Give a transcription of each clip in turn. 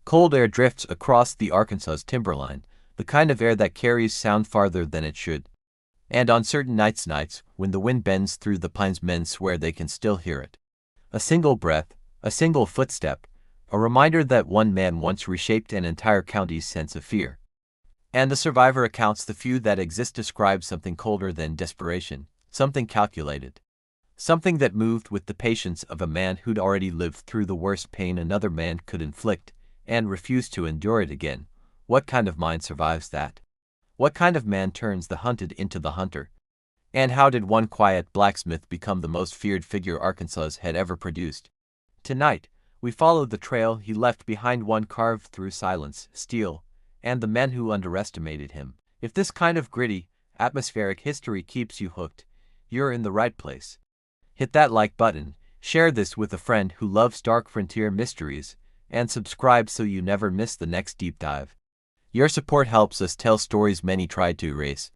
Cold air drifts across the Arkansas's timberline, the kind of air that carries sound farther than it should. And on certain nights when the wind bends through the pines, men swear they can still hear it. A single breath, a single footstep, a reminder that one man once reshaped an entire county's sense of fear. And the survivor accounts the few that exist describe something colder than desperation, something calculated. Something that moved with the patience of a man who'd already lived through the worst pain another man could inflict, and refused to endure it again. What kind of mind survives that? What kind of man turns the hunted into the hunter? And how did one quiet blacksmith become the most feared figure Arkansas had ever produced? Tonight, we follow the trail he left behind, one carved through silence, steel, and the men who underestimated him. If this kind of gritty, atmospheric history keeps you hooked, you're in the right place. Hit that like button, share this with a friend who loves dark frontier mysteries, and subscribe so you never miss the next deep dive. Your support helps us tell stories many tried to erase.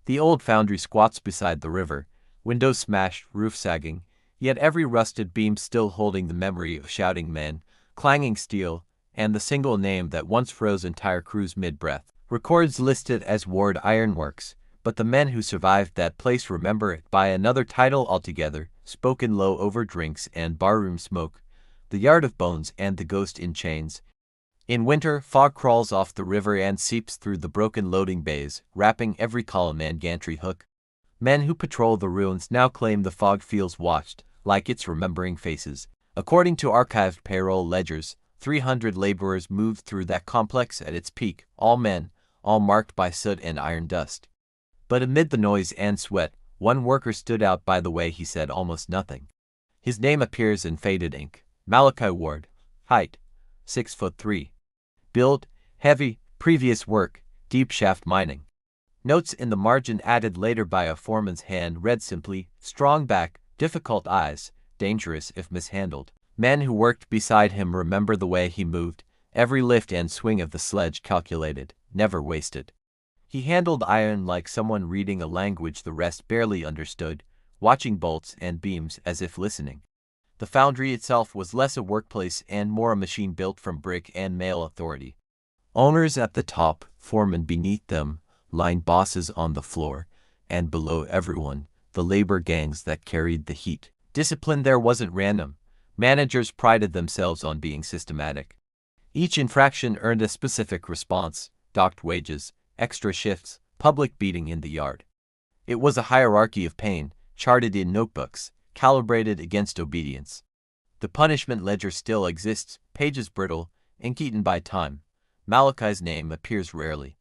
The old foundry squats beside the river, windows smashed, roof sagging, yet every rusted beam still holding the memory of shouting men, clanging steel, and the single name that once froze entire crews mid-breath. Records listed as Ward Ironworks, but the men who survived that place remember it by another title altogether, spoken low over drinks and barroom smoke, the Yard of Bones and the Ghost in Chains. In winter, fog crawls off the river and seeps through the broken loading bays, wrapping every column and gantry hook. Men who patrol the ruins now claim the fog feels watched, like it's remembering faces. According to archived payroll ledgers, 300 laborers moved through that complex at its peak, all men, all marked by soot and iron dust. But amid the noise and sweat, one worker stood out by the way he said almost nothing. His name appears in faded ink. Malachi Ward. Height, 6'3". Build, heavy, previous work, deep shaft mining. Notes in the margin added later by a foreman's hand read simply, strong back, difficult eyes, dangerous if mishandled. Men who worked beside him remember the way he moved, every lift and swing of the sledge calculated, never wasted. He handled iron like someone reading a language the rest barely understood, watching bolts and beams as if listening. The foundry itself was less a workplace and more a machine built from brick and mail authority. Owners at the top, foremen beneath them, line bosses on the floor, and below everyone, the labor gangs that carried the heat. Discipline there wasn't random. Managers prided themselves on being systematic. Each infraction earned a specific response: docked wages, extra shifts, public beating in the yard. It was a hierarchy of pain, charted in notebooks, calibrated against obedience. The punishment ledger still exists, pages brittle, ink eaten by time. Malachi's name appears rarely.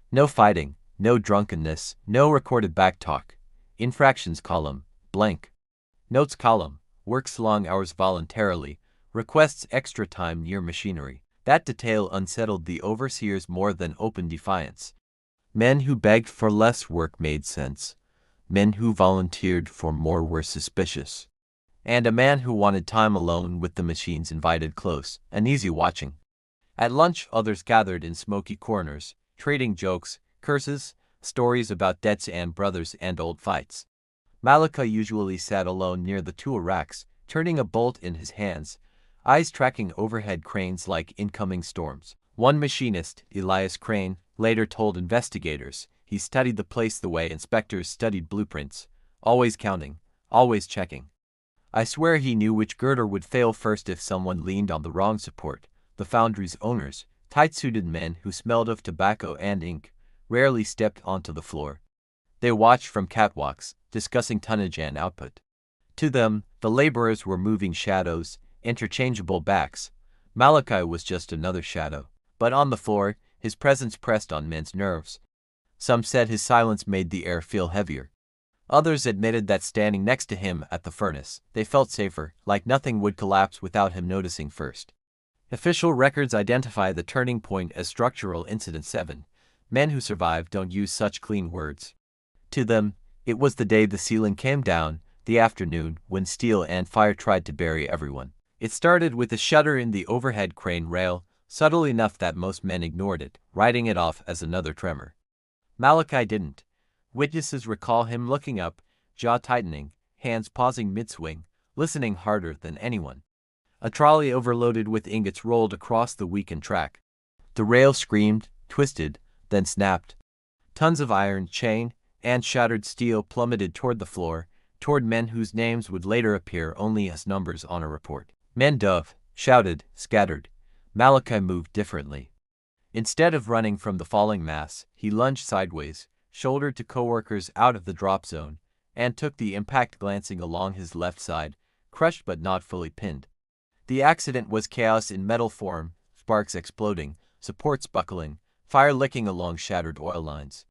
No fighting, no drunkenness, no recorded backtalk. Infractions column, blank. Notes column, works long hours voluntarily, requests extra time near machinery. That detail unsettled the overseers more than open defiance. Men who begged for less work made sense. Men who volunteered for more were suspicious. And a man who wanted time alone with the machines invited close, uneasy watching. At lunch, others gathered in smoky corners, trading jokes, curses, stories about debts and brothers and old fights. Malachi usually sat alone near the tool racks, turning a bolt in his hands, eyes tracking overhead cranes like incoming storms. One machinist, Elias Crane, later told investigators he studied the place the way inspectors studied blueprints, always counting, always checking. I swear he knew which girder would fail first if someone leaned on the wrong support. The foundry's owners, tight-suited men who smelled of tobacco and ink, rarely stepped onto the floor. They watched from catwalks, discussing tonnage and output. To them, the laborers were moving shadows, interchangeable backs. Malachi was just another shadow. But on the floor, his presence pressed on men's nerves. Some said his silence made the air feel heavier. Others admitted that standing next to him at the furnace, they felt safer, like nothing would collapse without him noticing first. Official records identify the turning point as Structural Incident 7. Men who survived don't use such clean words. To them, it was the day the ceiling came down, the afternoon when steel and fire tried to bury everyone. It started with a shudder in the overhead crane rail, subtle enough that most men ignored it, writing it off as another tremor. Malachi didn't. Witnesses recall him looking up, jaw tightening, hands pausing mid-swing, listening harder than anyone. A trolley overloaded with ingots rolled across the weakened track. The rail screamed, twisted, then snapped. Tons of iron, chain, and shattered steel plummeted toward the floor, toward men whose names would later appear only as numbers on a report. Men dove, shouted, scattered. Malachi moved differently. Instead of running from the falling mass, he lunged sideways, shouldered to coworkers out of the drop zone, and took the impact glancing along his left side, crushed but not fully pinned. The accident was chaos in metal form, sparks exploding, supports buckling, fire licking along shattered oil lines.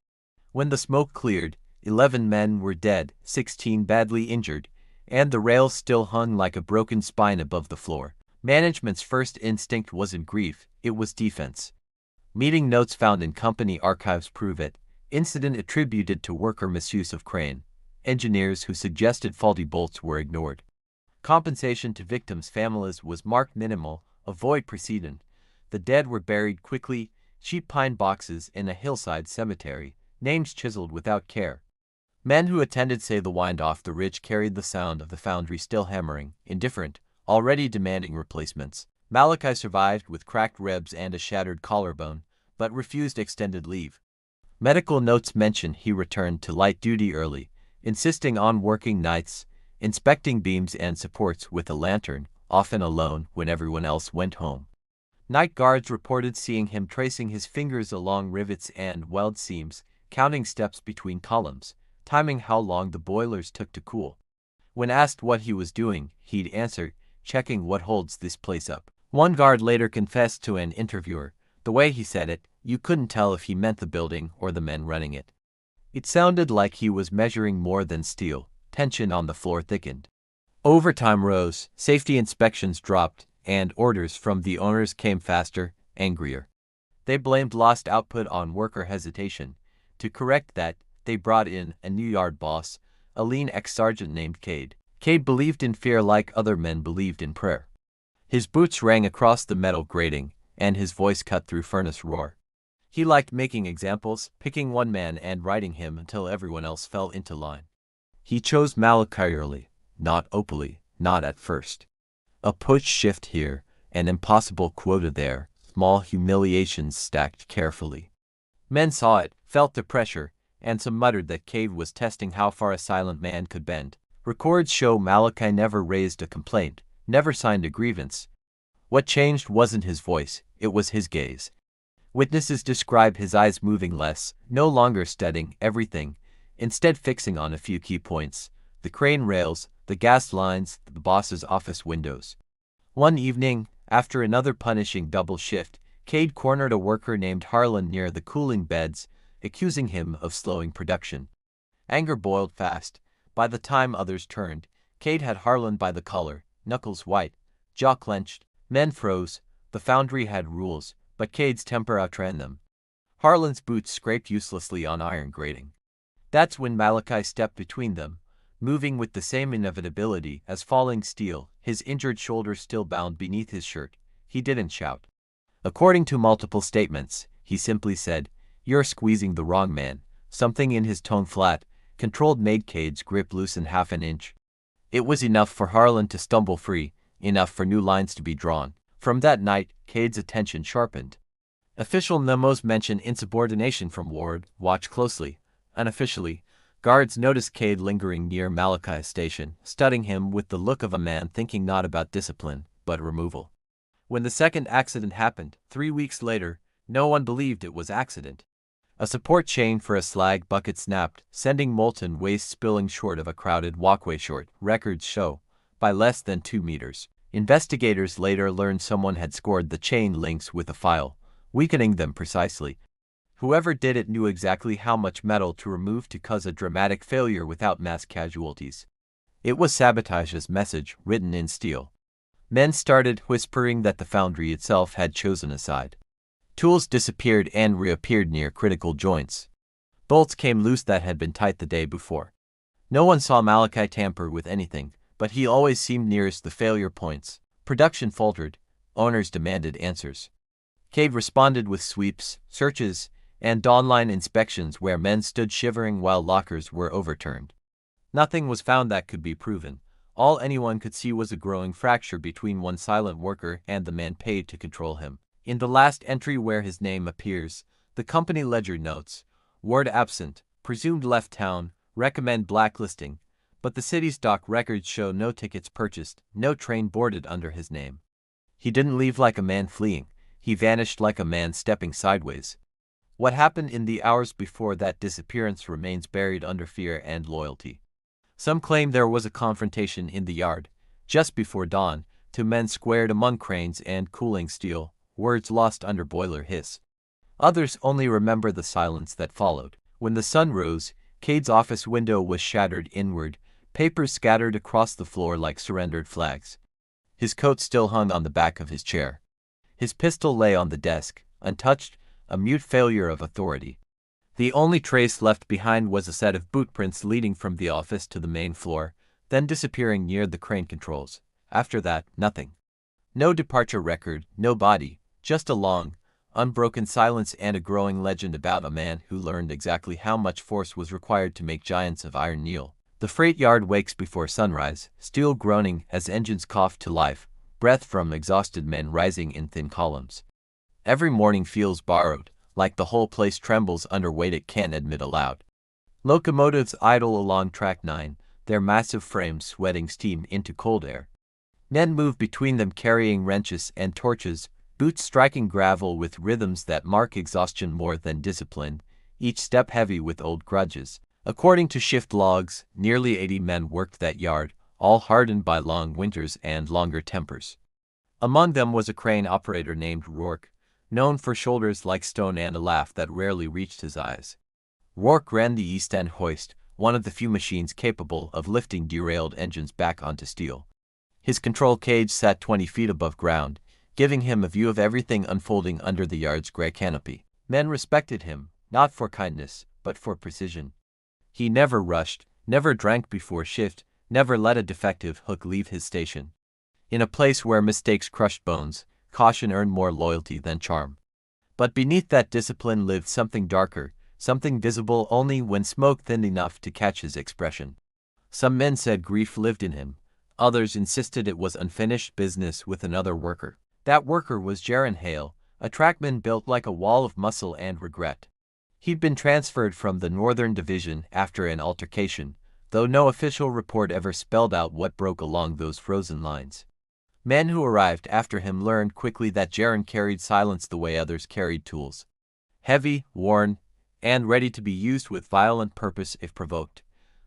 When the smoke cleared, 11 men were dead, 16 badly injured, and the rails still hung like a broken spine above the floor. Management's first instinct wasn't grief, it was defense. Meeting notes found in company archives prove it. Incident attributed to worker misuse of crane. Engineers who suggested faulty bolts were ignored. Compensation to victims' families was marked minimal, a void precedent. The dead were buried quickly, cheap pine boxes in a hillside cemetery, names chiseled without care. Men who attended say the wind off the ridge carried the sound of the foundry still hammering, indifferent, already demanding replacements. Malachi survived with cracked ribs and a shattered collarbone, but refused extended leave. Medical notes mention he returned to light duty early, insisting on working nights, inspecting beams and supports with a lantern, often alone when everyone else went home. Night guards reported seeing him tracing his fingers along rivets and weld seams, counting steps between columns, timing how long the boilers took to cool. When asked what he was doing, he'd answer, checking what holds this place up. One guard later confessed to an interviewer, the way he said it, you couldn't tell if he meant the building or the men running it. It sounded like he was measuring more than steel. Tension on the floor thickened. Overtime rose, safety inspections dropped, and orders from the owners came faster, angrier. They blamed lost output on worker hesitation. To correct that, they brought in a new yard boss, a lean ex-sergeant named Cade. Cade believed in fear like other men believed in prayer. His boots rang across the metal grating, and his voice cut through furnace roar. He liked making examples, picking one man and riding him until everyone else fell into line. He chose Malachi early, not opally, not at first. A push shift here, an impossible quota there, small humiliations stacked carefully. Men saw it, felt the pressure, and some muttered that Cade was testing how far a silent man could bend. Records show Malachi never raised a complaint, never signed a grievance. What changed wasn't his voice, it was his gaze. Witnesses describe his eyes moving less, no longer studying everything, instead fixing on a few key points: the crane rails, the gas lines, the boss's office windows. One evening, after another punishing double shift, Cade cornered a worker named Harlan near the cooling beds, accusing him of slowing production. Anger boiled fast. By the time others turned, Cade had Harlan by the collar, knuckles white, jaw clenched. Men froze. The foundry had rules, but Cade's temper outran them. Harlan's boots scraped uselessly on iron grating. That's when Malachi stepped between them, moving with the same inevitability as falling steel, his injured shoulder still bound beneath his shirt. He didn't shout. According to multiple statements, he simply said, "You're squeezing the wrong man." Something in his tone flat, controlled made Cade's grip loosen half an inch. It was enough for Harlan to stumble free, enough for new lines to be drawn. From that night, Cade's attention sharpened. Official memos mention insubordination from Ward, watch closely. Unofficially, guards noticed Cade lingering near Malachi's station, studying him with the look of a man thinking not about discipline, but removal. When the second accident happened, 3 weeks later, no one believed it was accident. A support chain for a slag bucket snapped, sending molten waste spilling short of a crowded walkway short, records show, by less than 2 meters. Investigators later learned someone had scored the chain links with a file, weakening them precisely. Whoever did it knew exactly how much metal to remove to cause a dramatic failure without mass casualties. It was sabotage's message, written in steel. Men started whispering that the foundry itself had chosen a side. Tools disappeared and reappeared near critical joints. Bolts came loose that had been tight the day before. No one saw Malachi tamper with anything, but he always seemed nearest the failure points. Production faltered. Owners demanded answers. Cade responded with sweeps, searches, and dawn-line inspections where men stood shivering while lockers were overturned. Nothing was found that could be proven. All anyone could see was a growing fracture between one silent worker and the man paid to control him. In the last entry where his name appears, the company ledger notes, "Ward absent, presumed left town, recommend blacklisting," but the city's dock records show no tickets purchased, no train boarded under his name. He didn't leave like a man fleeing, he vanished like a man stepping sideways. What happened in the hours before that disappearance remains buried under fear and loyalty. Some claim there was a confrontation in the yard, just before dawn, two men squared among cranes and cooling steel, words lost under boiler hiss. Others only remember the silence that followed. When the sun rose, Cade's office window was shattered inward, papers scattered across the floor like surrendered flags. His coat still hung on the back of his chair. His pistol lay on the desk, untouched, a mute failure of authority. The only trace left behind was a set of boot prints leading from the office to the main floor, then disappearing near the crane controls. After that, nothing. No departure record, no body, just a long, unbroken silence and a growing legend about a man who learned exactly how much force was required to make giants of iron kneel. The freight yard wakes before sunrise, steel groaning as engines cough to life, breath from exhausted men rising in thin columns. Every morning feels borrowed, like the whole place trembles under weight it can't admit aloud. Locomotives idle along track 9, their massive frames sweating steam into cold air. Men move between them carrying wrenches and torches, boots striking gravel with rhythms that mark exhaustion more than discipline, each step heavy with old grudges. According to shift logs, nearly 80 men worked that yard, all hardened by long winters and longer tempers. Among them was a crane operator named Rourke, known for shoulders like stone and a laugh that rarely reached his eyes. Rourke ran the East End hoist, one of the few machines capable of lifting derailed engines back onto steel. His control cage sat 20 feet above ground, giving him a view of everything unfolding under the yard's gray canopy. Men respected him, not for kindness, but for precision. He never rushed, never drank before shift, never let a defective hook leave his station. In a place where mistakes crushed bones, caution earned more loyalty than charm. But beneath that discipline lived something darker, something visible only when smoke thinned enough to catch his expression. Some men said grief lived in him, others insisted it was unfinished business with another worker. That worker was Jaron Hale, a trackman built like a wall of muscle and regret. He'd been transferred from the Northern Division after an altercation, though no official report ever spelled out what broke along those frozen lines. Men who arrived after him learned quickly that Jaron carried silence the way others carried tools. Heavy, worn, and ready to be used with violent purpose if provoked.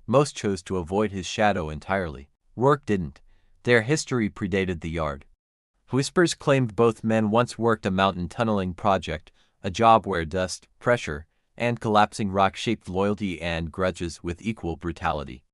Most chose to avoid his shadow entirely. Rourke didn't. Their history predated the yard. Whispers claimed both men once worked a mountain tunneling project, a job where dust, pressure, and collapsing rock shaped loyalty and grudges with equal brutality.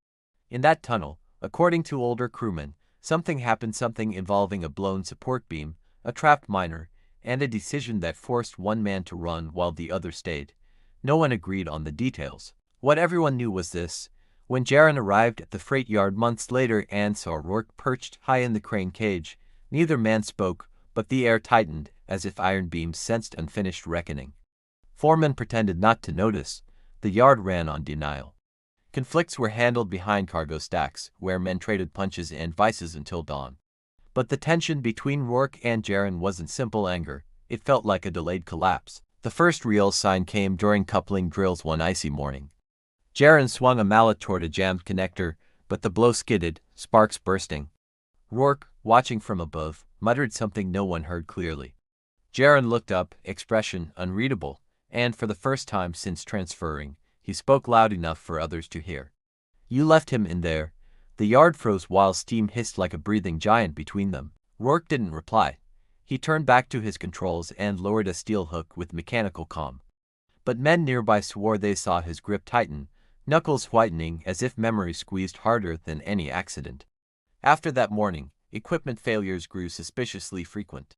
In that tunnel, according to older crewmen, something happened, something involving a blown support beam, a trapped miner, and a decision that forced one man to run while the other stayed. No one agreed on the details. What everyone knew was this: when Jaron arrived at the freight yard months later and saw Rourke perched high in the crane cage, neither man spoke, but the air tightened, as if iron beams sensed unfinished reckoning. Foremen pretended not to notice. The yard ran on denial. Conflicts were handled behind cargo stacks, where men traded punches and vices until dawn. But the tension between Rourke and Jaron wasn't simple anger. It felt like a delayed collapse. The first real sign came during coupling drills one icy morning. Jaron swung a mallet toward a jammed connector, but the blow skidded, sparks bursting. Rourke, watching from above, muttered something no one heard clearly. Jaron looked up, expression unreadable, and for the first time since transferring, he spoke loud enough for others to hear. "You left him in there." The yard froze while steam hissed like a breathing giant between them. Rourke didn't reply. He turned back to his controls and lowered a steel hook with mechanical calm. But men nearby swore they saw his grip tighten, knuckles whitening as if memory squeezed harder than any accident. After that morning, equipment failures grew suspiciously frequent.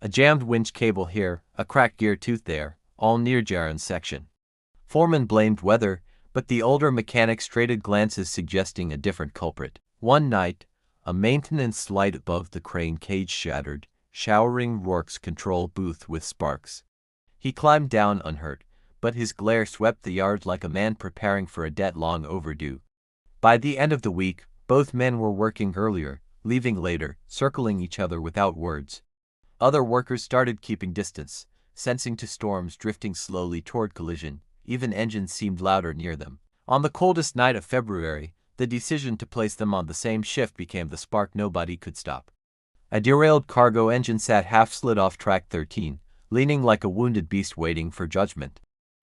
A jammed winch cable here, a cracked gear tooth there, all near Jaron's section. Foreman blamed weather, but the older mechanics traded glances suggesting a different culprit. One night, a maintenance light above the crane cage shattered, showering Rourke's control booth with sparks. He climbed down unhurt, but his glare swept the yard like a man preparing for a debt long overdue. By the end of the week, Both men were working earlier, leaving later, circling each other without words. Other workers started keeping distance, sensing to storms drifting slowly toward collision. Even engines seemed louder near them. On the coldest night of February, the decision to place them on the same shift became the spark nobody could stop. A derailed cargo engine sat half-slid off track 13, leaning like a wounded beast waiting for judgment.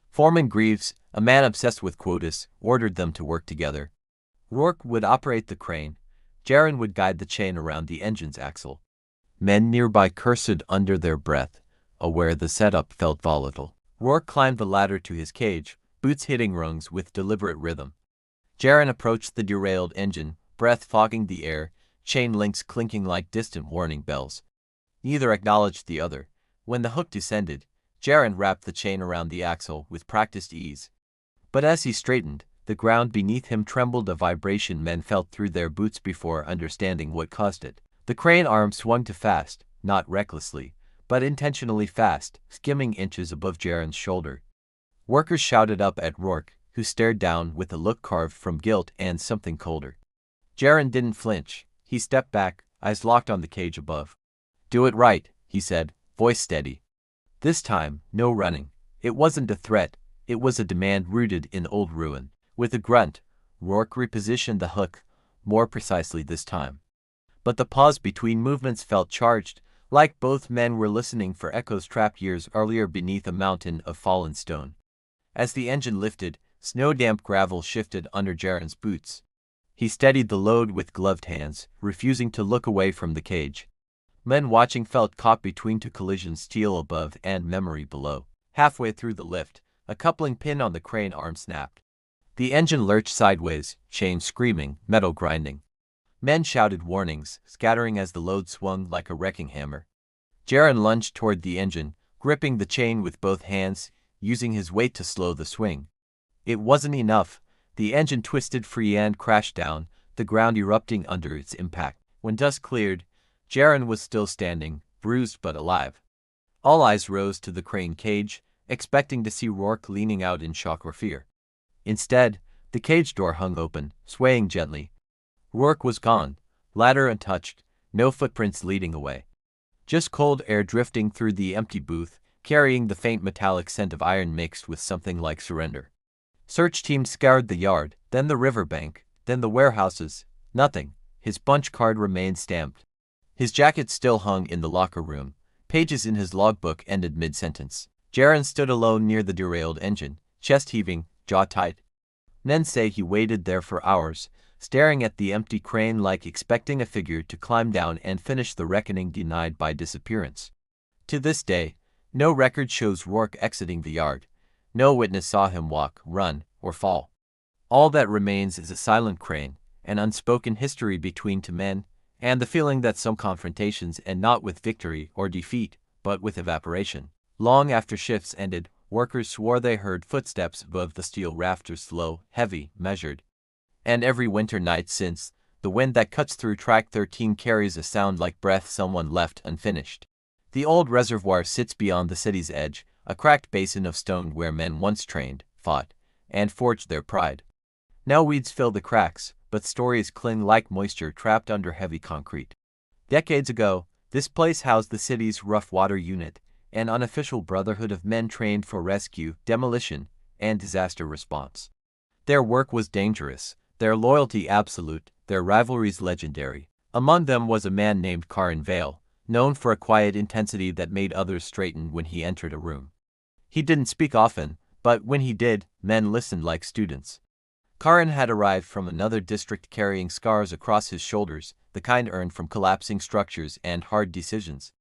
Foreman Greaves, a man obsessed with quotas, ordered them to work together. Rourke would operate the crane. Jaron would guide the chain around the engine's axle. Men nearby cursed under their breath, aware the setup felt volatile. Rourke climbed the ladder to his cage, boots hitting rungs with deliberate rhythm. Jaron approached the derailed engine, breath fogging the air, chain links clinking like distant warning bells. Neither acknowledged the other. When the hook descended, Jaron wrapped the chain around the axle with practiced ease. But as he straightened, the ground beneath him trembled, a vibration men felt through their boots before understanding what caused it. The crane arm swung too fast, not recklessly, but intentionally fast, skimming inches above Jaron's shoulder. Workers shouted up at Rourke, who stared down with a look carved from guilt and something colder. Jaron didn't flinch. He stepped back, eyes locked on the cage above. "Do it right," he said, voice steady. This time, no running. It wasn't a threat, it was a demand rooted in old ruin. With a grunt, Rourke repositioned the hook, more precisely this time. But the pause between movements felt charged, like both men were listening for echoes trapped years earlier beneath a mountain of fallen stone. As the engine lifted, snow-damp gravel shifted under Jaron's boots. He steadied the load with gloved hands, refusing to look away from the cage. Men watching felt caught between two collisions, steel above and memory below. Halfway through the lift, a coupling pin on the crane arm snapped. The engine lurched sideways, chain screaming, metal grinding. Men shouted warnings, scattering as the load swung like a wrecking hammer. Jaron lunged toward the engine, gripping the chain with both hands, using his weight to slow the swing. It wasn't enough. The engine twisted free and crashed down, the ground erupting under its impact. When dust cleared, Jaron was still standing, bruised but alive. All eyes rose to the crane cage, expecting to see Rourke leaning out in shock or fear. Instead, the cage door hung open, swaying gently. Rourke was gone, ladder untouched, no footprints leading away. Just cold air drifting through the empty booth, carrying the faint metallic scent of iron mixed with something like surrender. Search teams scoured the yard, then the riverbank, then the warehouses. Nothing. His punch card remained stamped. His jacket still hung in the locker room. Pages in his logbook ended mid-sentence. Jaron stood alone near the derailed engine, chest heaving, jaw tight. Men say he waited there for hours, staring at the empty crane like expecting a figure to climb down and finish the reckoning denied by disappearance. To this day, no record shows Rourke exiting the yard. No witness saw him walk, run, or fall. All that remains is a silent crane, an unspoken history between two men, and the feeling that some confrontations end not with victory or defeat, but with evaporation. Long after shifts ended, workers swore they heard footsteps above the steel rafters, slow, heavy, measured. And every winter night since, the wind that cuts through track 13 carries a sound like breath someone left unfinished. The old reservoir sits beyond the city's edge, a cracked basin of stone where men once trained, fought, and forged their pride. Now weeds fill the cracks, but stories cling like moisture trapped under heavy concrete. Decades ago, this place housed the city's rough water unit, an unofficial brotherhood of men trained for rescue, demolition, and disaster response. Their work was dangerous, their loyalty absolute, their rivalries legendary. Among them was a man named Karin Vale, known for a quiet intensity that made others straighten when he entered a room. He didn't speak often, but when he did, men listened like students. Karin had arrived from another district carrying scars across his shoulders, the kind earned from collapsing structures and hard decisions.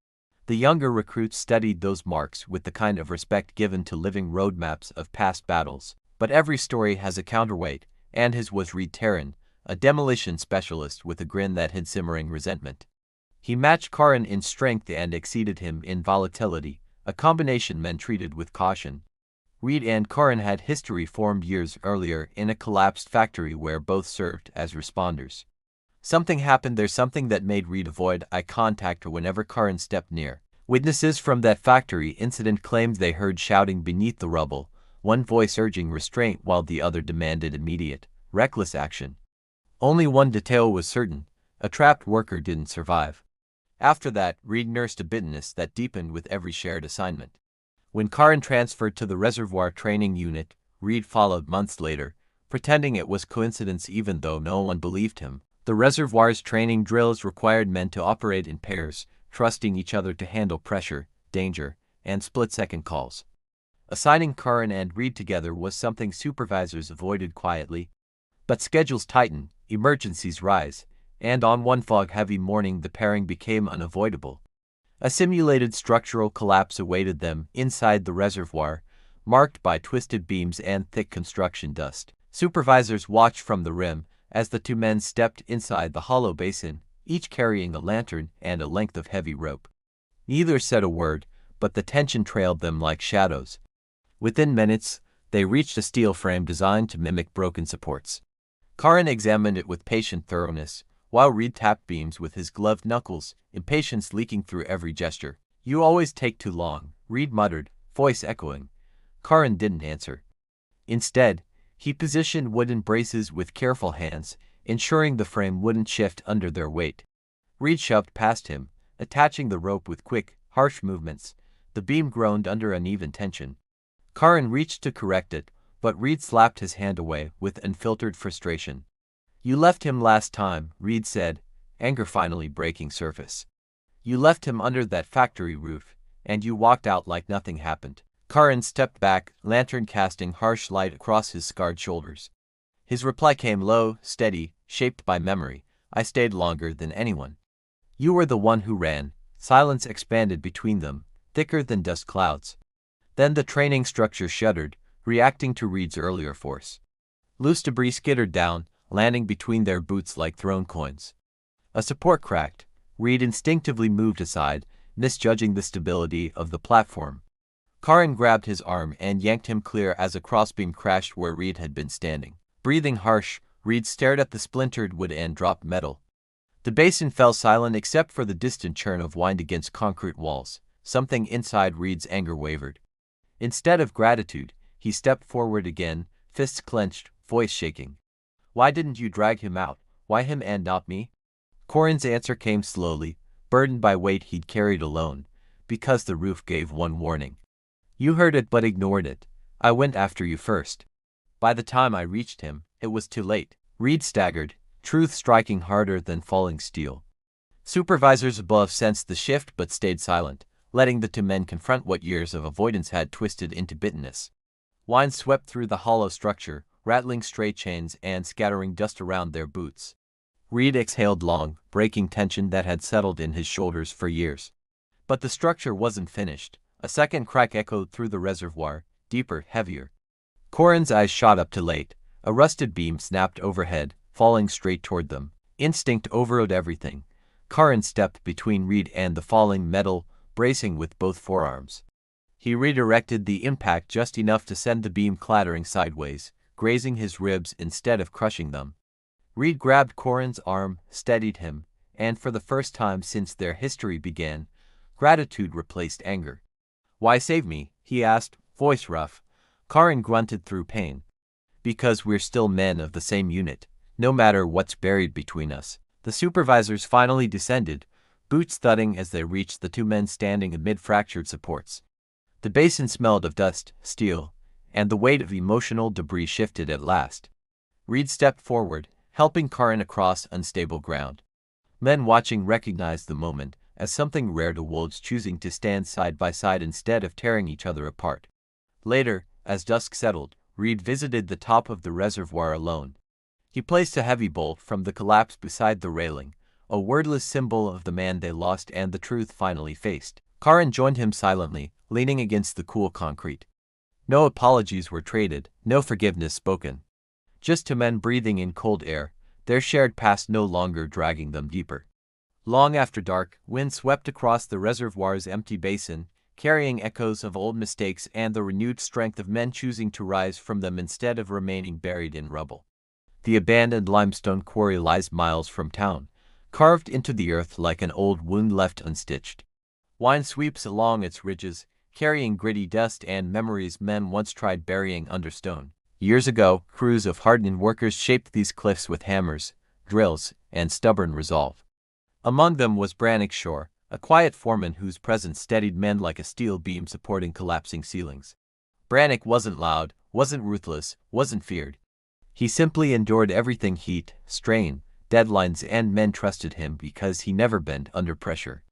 The younger recruits studied those marks with the kind of respect given to living roadmaps of past battles. But every story has a counterweight, and his was Reed Terran, a demolition specialist with a grin that hid simmering resentment. He matched Karin in strength and exceeded him in volatility, a combination men treated with caution. Reed and Karin had history formed years earlier in a collapsed factory where both served as responders. Something happened there, something that made Reed avoid eye contact whenever Karin stepped near. Witnesses from that factory incident claimed they heard shouting beneath the rubble, one voice urging restraint while the other demanded immediate, reckless action. Only one detail was certain: a trapped worker didn't survive. After that, Reed nursed a bitterness that deepened with every shared assignment. When Karin transferred to the reservoir training unit, Reed followed months later, pretending it was coincidence even though no one believed him. The reservoir's training drills required men to operate in pairs, trusting each other to handle pressure, danger, and split-second calls. Assigning Karin and Reed together was something supervisors avoided quietly. But schedules tighten, emergencies rise, and on one fog-heavy morning the pairing became unavoidable. A simulated structural collapse awaited them inside the reservoir, marked by twisted beams and thick construction dust. Supervisors watched from the rim as the two men stepped inside the hollow basin, each carrying a lantern and a length of heavy rope. Neither said a word, but the tension trailed them like shadows. Within minutes, they reached a steel frame designed to mimic broken supports. Karin examined it with patient thoroughness, while Reed tapped beams with his gloved knuckles, impatience leaking through every gesture. "You always take too long," Reed muttered, voice echoing. Karin didn't answer. Instead, he positioned wooden braces with careful hands, ensuring the frame wouldn't shift under their weight. Reed shoved past him, attaching the rope with quick, harsh movements. The beam groaned under uneven tension. Karin reached to correct it, but Reed slapped his hand away with unfiltered frustration. "You left him last time," Reed said, anger finally breaking surface. "You left him under that factory roof, and you walked out like nothing happened." Karin stepped back, lantern casting harsh light across his scarred shoulders. His reply came low, steady, shaped by memory. "I stayed longer than anyone. You were the one who ran." Silence expanded between them, thicker than dust clouds. Then the training structure shuddered, reacting to Reed's earlier force. Loose debris skittered down, landing between their boots like thrown coins. A support cracked. Reed instinctively moved aside, misjudging the stability of the platform. Karin grabbed his arm and yanked him clear as a crossbeam crashed where Reed had been standing. Breathing harsh, Reed stared at the splintered wood and dropped metal. The basin fell silent except for the distant churn of wind against concrete walls. Something inside Reed's anger wavered. Instead of gratitude, he stepped forward again, fists clenched, voice shaking. "Why didn't you drag him out? Why him and not me?" Karin's answer came slowly, burdened by weight he'd carried alone. "Because the roof gave one warning. You heard it but ignored it. I went after you first. By the time I reached him, it was too late." Reed staggered, truth striking harder than falling steel. Supervisors above sensed the shift but stayed silent, letting the two men confront what years of avoidance had twisted into bitterness. Wine swept through the hollow structure, rattling stray chains and scattering dust around their boots. Reed exhaled long, breaking tension that had settled in his shoulders for years. But the structure wasn't finished. A second crack echoed through the reservoir, deeper, heavier. Karin's eyes shot up to late. A rusted beam snapped overhead, falling straight toward them. Instinct overrode everything. Karin stepped between Reed and the falling metal, bracing with both forearms. He redirected the impact just enough to send the beam clattering sideways, grazing his ribs instead of crushing them. Reed grabbed Karin's arm, steadied him, and for the first time since their history began, gratitude replaced anger. "Why save me?" he asked, voice rough. Karin grunted through pain. "Because we're still men of the same unit, no matter what's buried between us." The supervisors finally descended, boots thudding as they reached the two men standing amid fractured supports. The basin smelled of dust, steel, and the weight of emotional debris shifted at last. Reed stepped forward, helping Karin across unstable ground. Men watching recognized the moment as something rare to wolves choosing to stand side by side instead of tearing each other apart. Later, as dusk settled, Reed visited the top of the reservoir alone. He placed a heavy bolt from the collapse beside the railing, a wordless symbol of the man they lost and the truth finally faced. Karin joined him silently, leaning against the cool concrete. No apologies were traded, no forgiveness spoken. Just two men breathing in cold air, their shared past no longer dragging them deeper. Long after dark, wind swept across the reservoir's empty basin, carrying echoes of old mistakes and the renewed strength of men choosing to rise from them instead of remaining buried in rubble. The abandoned limestone quarry lies miles from town, carved into the earth like an old wound left unstitched. Wine sweeps along its ridges, carrying gritty dust and memories men once tried burying under stone. Years ago, crews of hardened workers shaped these cliffs with hammers, drills, and stubborn resolve. Among them was Brannick Shore, a quiet foreman whose presence steadied men like a steel beam supporting collapsing ceilings. Brannick wasn't loud, wasn't ruthless, wasn't feared. He simply endured everything: heat, strain, deadlines, and men trusted him because he never bent under pressure.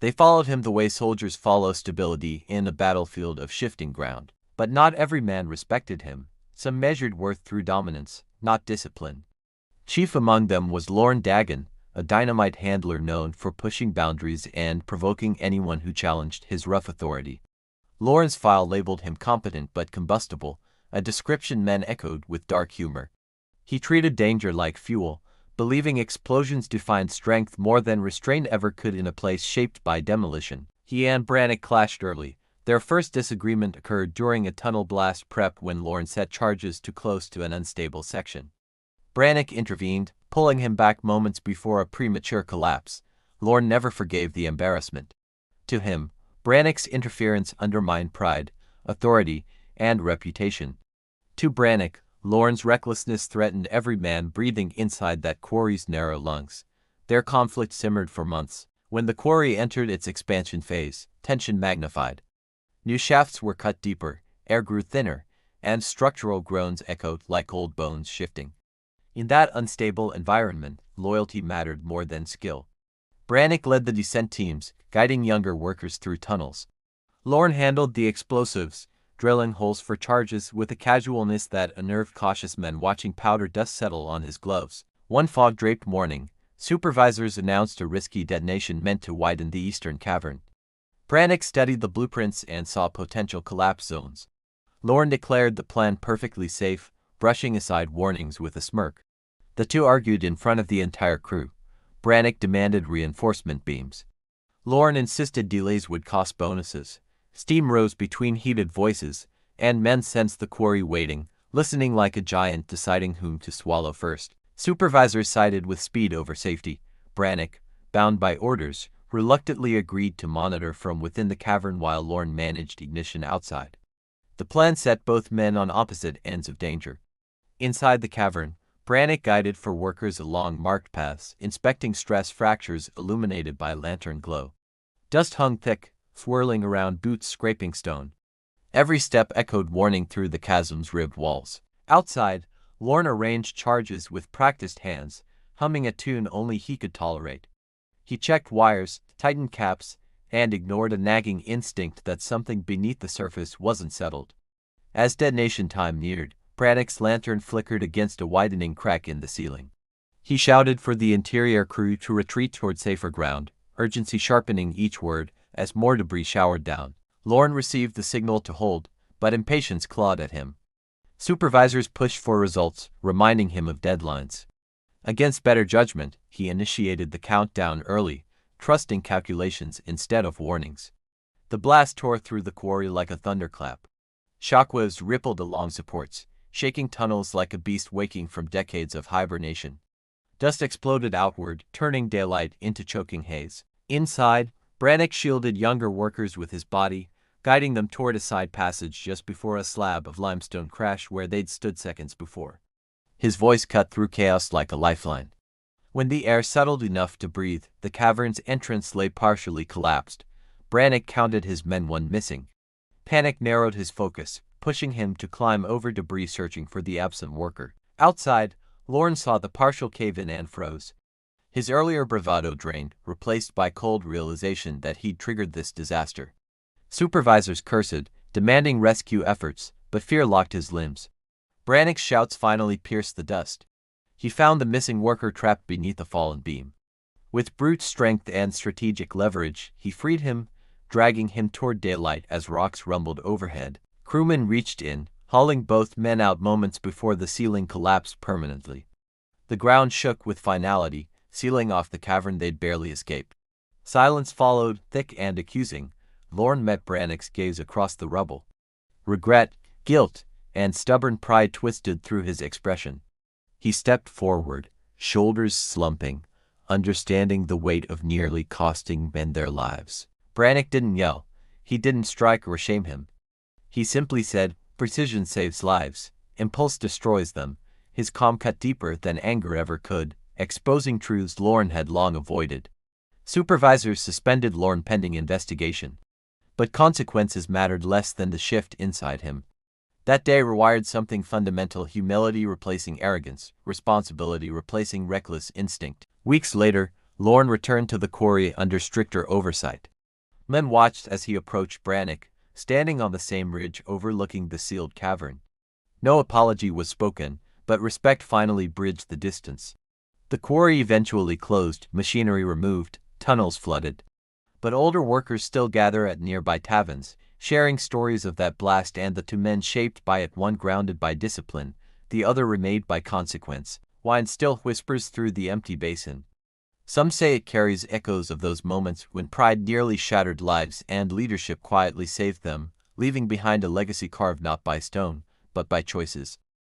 They followed him the way soldiers follow stability in a battlefield of shifting ground. But not every man respected him. Some measured worth through dominance, not discipline. Chief among them was Lorne Dagan, a dynamite handler known for pushing boundaries and provoking anyone who challenged his rough authority. Lorne's file labeled him competent but combustible, a description men echoed with dark humor. He treated danger like fuel, believing explosions defined strength more than restraint ever could in a place shaped by demolition. He and Brannick clashed early. Their first disagreement occurred during a tunnel blast prep when Lorne set charges too close to an unstable section. Brannick intervened, pulling him back moments before a premature collapse. Lorne never forgave the embarrassment. To him, Brannick's interference undermined pride, authority, and reputation. To Brannick, Lorne's recklessness threatened every man breathing inside that quarry's narrow lungs. Their conflict simmered for months. When the quarry entered its expansion phase, tension magnified. New shafts were cut deeper, air grew thinner, and structural groans echoed like old bones shifting. In that unstable environment, loyalty mattered more than skill. Brannick led the descent teams, guiding younger workers through tunnels. Lorne handled the explosives, drilling holes for charges with a casualness that unnerved cautious men watching powder dust settle on his gloves. One fog-draped morning, supervisors announced a risky detonation meant to widen the eastern cavern. Brannick studied the blueprints and saw potential collapse zones. Lorne declared the plan perfectly safe, brushing aside warnings with a smirk. The two argued in front of the entire crew. Brannick demanded reinforcement beams. Lorne insisted delays would cost bonuses. Steam rose between heated voices, and men sensed the quarry waiting, listening like a giant deciding whom to swallow first. Supervisors sided with speed over safety. Brannick, bound by orders, reluctantly agreed to monitor from within the cavern while Lorne managed ignition outside. The plan set both men on opposite ends of danger. Inside the cavern, Brannick guided for workers along marked paths, inspecting stress fractures illuminated by lantern glow. Dust hung thick, swirling around boots scraping stone. Every step echoed warning through the chasm's ribbed walls. Outside, Lorne arranged charges with practiced hands, humming a tune only he could tolerate. He checked wires, tightened caps, and ignored a nagging instinct that something beneath the surface wasn't settled. As detonation time neared, Brannick's lantern flickered against a widening crack in the ceiling. He shouted for the interior crew to retreat toward safer ground, urgency sharpening each word as more debris showered down. Lorne received the signal to hold, but impatience clawed at him. Supervisors pushed for results, reminding him of deadlines. Against better judgment, he initiated the countdown early, trusting calculations instead of warnings. The blast tore through the quarry like a thunderclap. Shockwaves rippled along supports, shaking tunnels like a beast waking from decades of hibernation. Dust exploded outward, turning daylight into choking haze. Inside, Brannick shielded younger workers with his body, guiding them toward a side passage just before a slab of limestone crashed where they'd stood seconds before. His voice cut through chaos like a lifeline. When the air settled enough to breathe, the cavern's entrance lay partially collapsed. Brannick counted his men, one missing. Panic narrowed his focus, pushing him to climb over debris searching for the absent worker. Outside, Lorne saw the partial cave-in and froze. His earlier bravado drained, replaced by cold realization that he'd triggered this disaster. Supervisors cursed, demanding rescue efforts, but fear locked his limbs. Brannick's shouts finally pierced the dust. He found the missing worker trapped beneath a fallen beam. With brute strength and strategic leverage, he freed him, dragging him toward daylight as rocks rumbled overhead. Crewmen reached in, hauling both men out moments before the ceiling collapsed permanently. The ground shook with finality, sealing off the cavern they'd barely escaped. Silence followed, thick and accusing. Lorne met Brannick's gaze across the rubble. Regret, guilt, and stubborn pride twisted through his expression. He stepped forward, shoulders slumping, understanding the weight of nearly costing men their lives. Brannick didn't yell. He didn't strike or shame him. He simply said, "Precision saves lives. Impulse destroys them." His calm cut deeper than anger ever could, exposing truths Lorne had long avoided. Supervisors suspended Lorne pending investigation. But consequences mattered less than the shift inside him. That day required something fundamental: humility replacing arrogance, responsibility replacing reckless instinct. Weeks later, Lorne returned to the quarry under stricter oversight. Men watched as he approached Brannock, standing on the same ridge overlooking the sealed cavern. No apology was spoken, but respect finally bridged the distance. The quarry eventually closed, machinery removed, tunnels flooded. But older workers still gather at nearby taverns, sharing stories of that blast and the two men shaped by it, one grounded by discipline, the other remade by consequence. Wine still whispers through the empty basin. Some say it carries echoes of those moments when pride nearly shattered lives and leadership quietly saved them, leaving behind a legacy carved not by stone, but by choices.